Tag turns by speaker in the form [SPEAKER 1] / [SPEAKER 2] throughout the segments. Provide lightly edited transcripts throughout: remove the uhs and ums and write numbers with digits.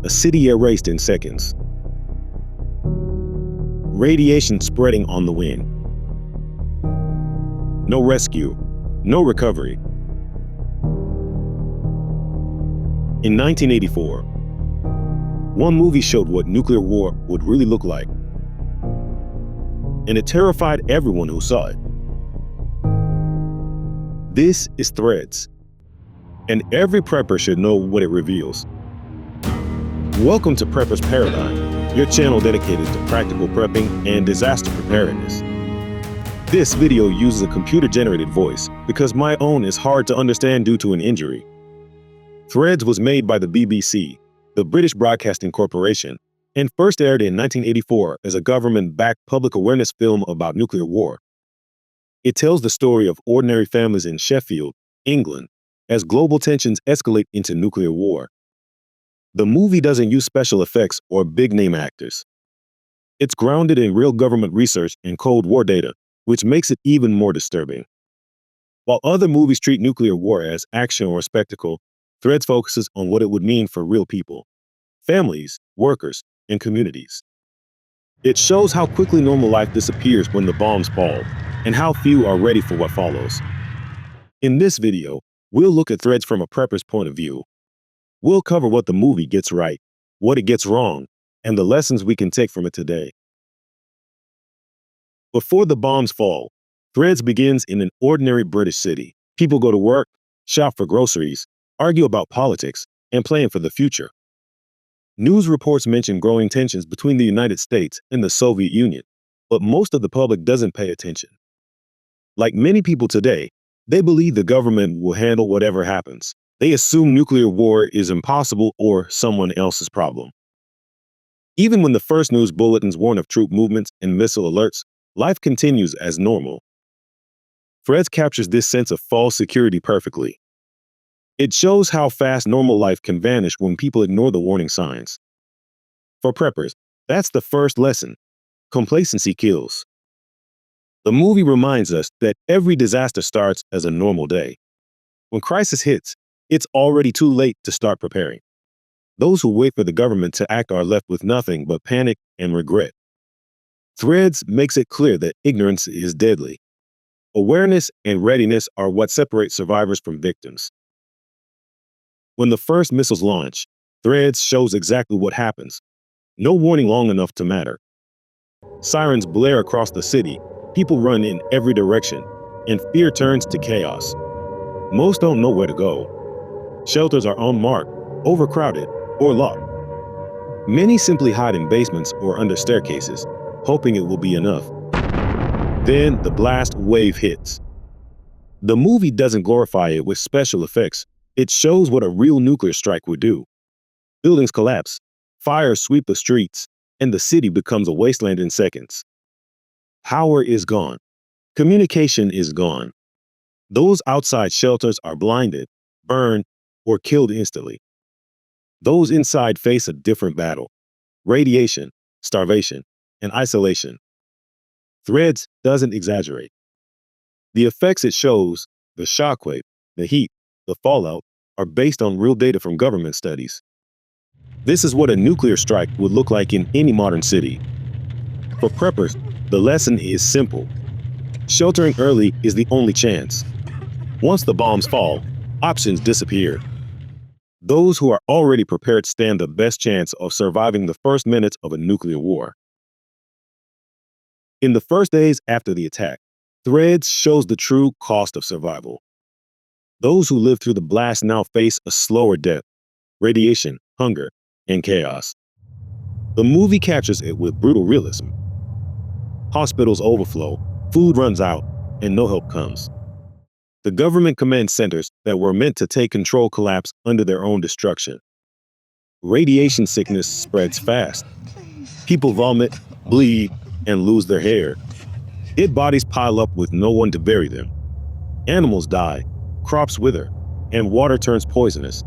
[SPEAKER 1] a city erased in seconds. Radiation spreading on the wind. No rescue, no recovery. In 1984, one movie showed what nuclear war would really look like, and it terrified everyone who saw it. This is Threads, and every prepper should know what it reveals. Welcome to Prepper's Paradigm, your channel dedicated to practical prepping and disaster preparedness. This video uses a computer-generated voice because my own is hard to understand due to an injury. Threads was made by the BBC, the British Broadcasting Corporation, and first aired in 1984 as a government-backed public awareness film about nuclear war. It tells the story of ordinary families in Sheffield, England, as global tensions escalate into nuclear war. The movie doesn't use special effects or big-name actors. It's grounded in real government research and Cold War data, which makes it even more disturbing. While other movies treat nuclear war as action or spectacle, Threads focuses on what it would mean for real people, families, workers, and communities. It shows how quickly normal life disappears when the bombs fall, and how few are ready for what follows. In this video, we'll look at Threads from a prepper's point of view. We'll cover what the movie gets right, what it gets wrong, and the lessons we can take from it today. Before the bombs fall, Threads begins in an ordinary British city. People go to work, shop for groceries, argue about politics, and plan for the future. News reports mention growing tensions between the United States and the Soviet Union, but most of the public doesn't pay attention. Like many people today, they believe the government will handle whatever happens. They assume nuclear war is impossible or someone else's problem. Even when the first news bulletins warn of troop movements and missile alerts, life continues as normal. Threads captures this sense of false security perfectly. It shows how fast normal life can vanish when people ignore the warning signs. For preppers, that's the first lesson. Complacency kills. The movie reminds us that every disaster starts as a normal day. When crisis hits, it's already too late to start preparing. Those who wait for the government to act are left with nothing but panic and regret. Threads makes it clear that ignorance is deadly. Awareness and readiness are what separate survivors from victims. When the first missiles launch, Threads shows exactly what happens. No warning long enough to matter. Sirens blare across the city, people run in every direction, and fear turns to chaos. Most don't know where to go. Shelters are unmarked, overcrowded, or locked. Many simply hide in basements or under staircases, hoping it will be enough. Then the blast wave hits. The movie doesn't glorify it with special effects. It shows what a real nuclear strike would do. Buildings collapse, fires sweep the streets, and the city becomes a wasteland in seconds. Power is gone. Communication is gone. Those outside shelters are blinded, burned, or killed instantly. Those inside face a different battle: radiation, starvation, and isolation. Threads doesn't exaggerate. The effects it shows, the shockwave, the heat, the fallout, are based on real data from government studies. This is what a nuclear strike would look like in any modern city. For preppers, the lesson is simple. Sheltering early is the only chance. Once the bombs fall, options disappear. Those who are already prepared stand the best chance of surviving the first minutes of a nuclear war. In the first days after the attack, Threads shows the true cost of survival. Those who lived through the blast now face a slower death, radiation, hunger, and chaos. The movie captures it with brutal realism. Hospitals overflow, food runs out, and no help comes. The government command centers that were meant to take control collapse under their own destruction. Radiation sickness spreads fast. People vomit, bleed, and lose their hair. Dead bodies pile up with no one to bury them. Animals die, crops wither, and water turns poisonous.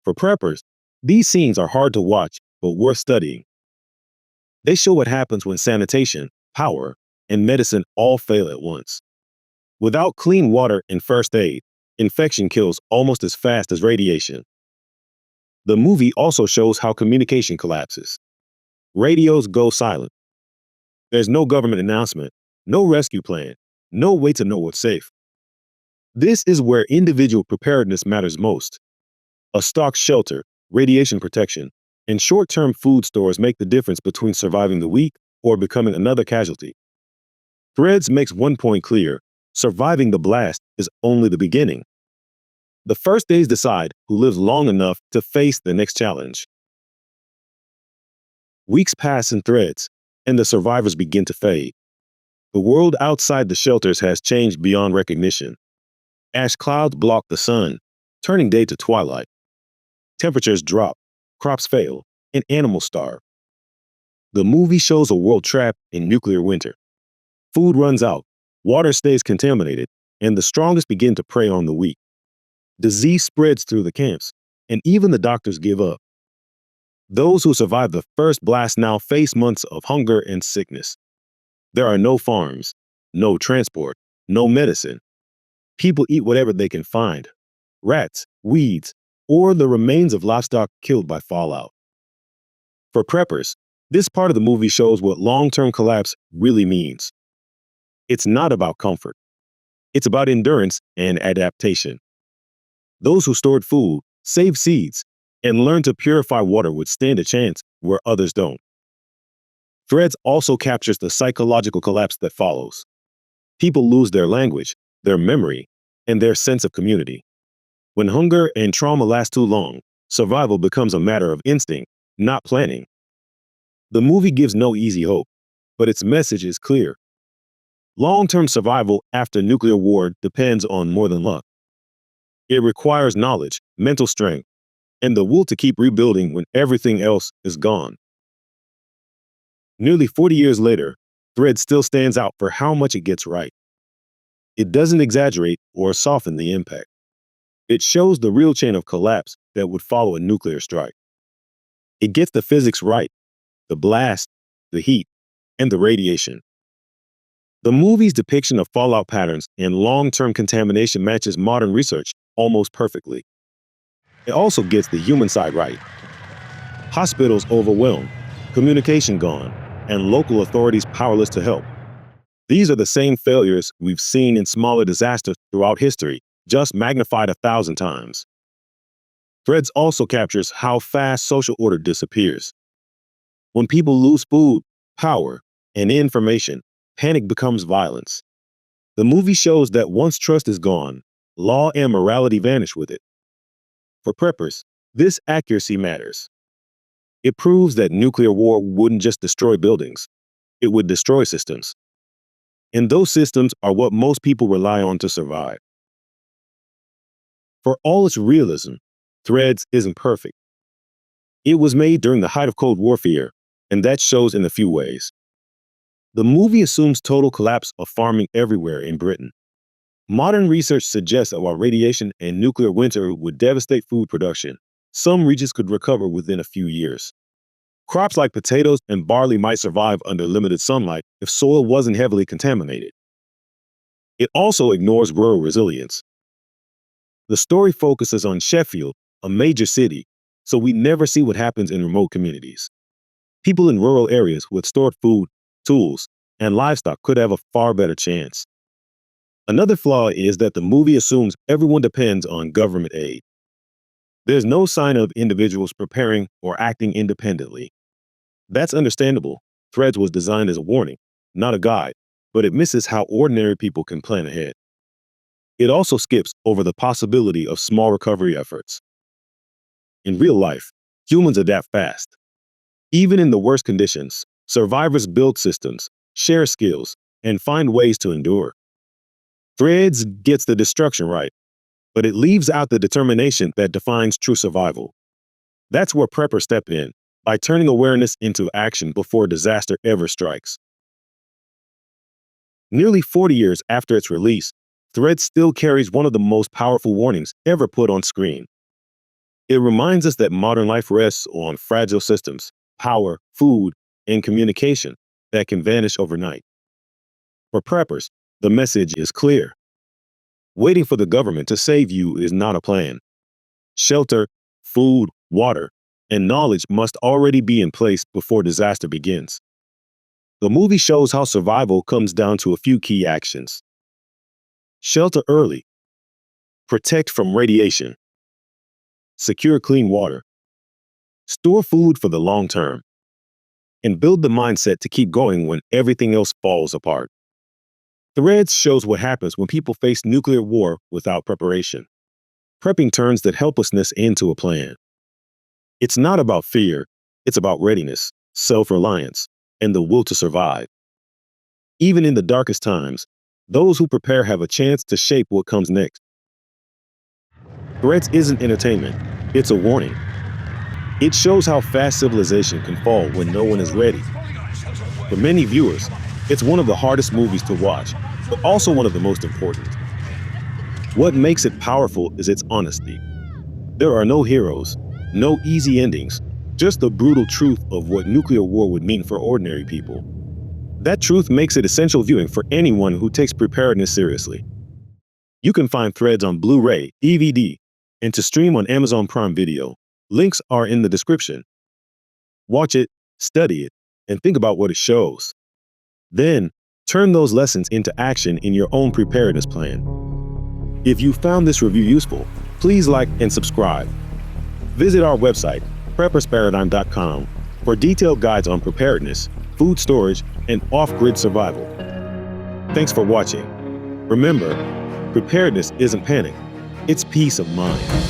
[SPEAKER 1] For preppers, these scenes are hard to watch, but worth studying. They show what happens when sanitation, power, and medicine all fail at once. Without clean water and first aid, infection kills almost as fast as radiation. The movie also shows how communication collapses. Radios go silent. There's no government announcement, no rescue plan, no way to know what's safe. This is where individual preparedness matters most. A stocked shelter, radiation protection, and short-term food stores make the difference between surviving the week or becoming another casualty. Threads makes one point clear: surviving the blast is only the beginning. The first days decide who lives long enough to face the next challenge. Weeks pass in Threads, and the survivors begin to fade. The world outside the shelters has changed beyond recognition. Ash clouds block the sun, turning day to twilight. Temperatures drop, crops fail, and animals starve. The movie shows a world trapped in nuclear winter. Food runs out, water stays contaminated, and the strongest begin to prey on the weak. Disease spreads through the camps, and even the doctors give up. Those who survived the first blast now face months of hunger and sickness. There are no farms, no transport, no medicine. People eat whatever they can find: rats, weeds, or the remains of livestock killed by fallout. For preppers, this part of the movie shows what long-term collapse really means. It's not about comfort. It's about endurance and adaptation. Those who stored food, saved seeds, and learned to purify water would stand a chance where others don't. Threads also captures the psychological collapse that follows. People lose their language, their memory, and their sense of community. When hunger and trauma last too long, survival becomes a matter of instinct, not planning. The movie gives no easy hope, but its message is clear. Long-term survival after nuclear war depends on more than luck. It requires knowledge, mental strength, and the will to keep rebuilding when everything else is gone. Nearly 40 years later, Thread still stands out for how much it gets right. It doesn't exaggerate or soften the impact. It shows the real chain of collapse that would follow a nuclear strike. It gets the physics right: the blast, the heat, and the radiation. The movie's depiction of fallout patterns and long-term contamination matches modern research almost perfectly. It also gets the human side right. Hospitals overwhelmed, communication gone, and local authorities powerless to help. These are the same failures we've seen in smaller disasters throughout history, just magnified 1,000 times. Threads also captures how fast social order disappears. When people lose food, power, and information, panic becomes violence. The movie shows that once trust is gone, law and morality vanish with it. For preppers, this accuracy matters. It proves that nuclear war wouldn't just destroy buildings, it would destroy systems. And those systems are what most people rely on to survive. For all its realism, Threads isn't perfect. It was made during the height of Cold Warfare, and that shows in a few ways. The movie assumes total collapse of farming everywhere in Britain. Modern research suggests that while radiation and nuclear winter would devastate food production, some regions could recover within a few years. Crops like potatoes and barley might survive under limited sunlight if soil wasn't heavily contaminated. It also ignores rural resilience. The story focuses on Sheffield, a major city, so we never see what happens in remote communities. People in rural areas with stored food, tools, and livestock could have a far better chance. Another flaw is that the movie assumes everyone depends on government aid. There's no sign of individuals preparing or acting independently. That's understandable. Threads was designed as a warning, not a guide, but it misses how ordinary people can plan ahead. It also skips over the possibility of small recovery efforts. In real life, humans adapt fast. Even in the worst conditions, survivors build systems, share skills, and find ways to endure. Threads gets the destruction right, but it leaves out the determination that defines true survival. That's where preppers step in, by turning awareness into action before disaster ever strikes. Nearly 40 years after its release, Threads still carries one of the most powerful warnings ever put on screen. It reminds us that modern life rests on fragile systems, power, food, and communication that can vanish overnight. For preppers, the message is clear. Waiting for the government to save you is not a plan. Shelter, food, water, and knowledge must already be in place before disaster begins. The movie shows how survival comes down to a few key actions. Shelter early. Protect from radiation. Secure clean water. Store food for the long term. And build the mindset to keep going when everything else falls apart. Threads shows what happens when people face nuclear war without preparation. Prepping turns that helplessness into a plan. It's not about fear, it's about readiness, self-reliance, and the will to survive. Even in the darkest times, those who prepare have a chance to shape what comes next. Threats isn't entertainment, it's a warning. It shows how fast civilization can fall when no one is ready. For many viewers, it's one of the hardest movies to watch, but also one of the most important. What makes it powerful is its honesty. There are no heroes, no easy endings, just the brutal truth of what nuclear war would mean for ordinary people. That truth makes it essential viewing for anyone who takes preparedness seriously. You can find Threads on Blu-ray, DVD, and to stream on Amazon Prime Video. Links are in the description. Watch it, study it, and think about what it shows. Then, turn those lessons into action in your own preparedness plan. If you found this review useful, please like and subscribe. Visit our website, preppersparadigm.com, for detailed guides on preparedness, food storage, and off-grid survival. Thanks for watching. Remember, preparedness isn't panic, it's peace of mind.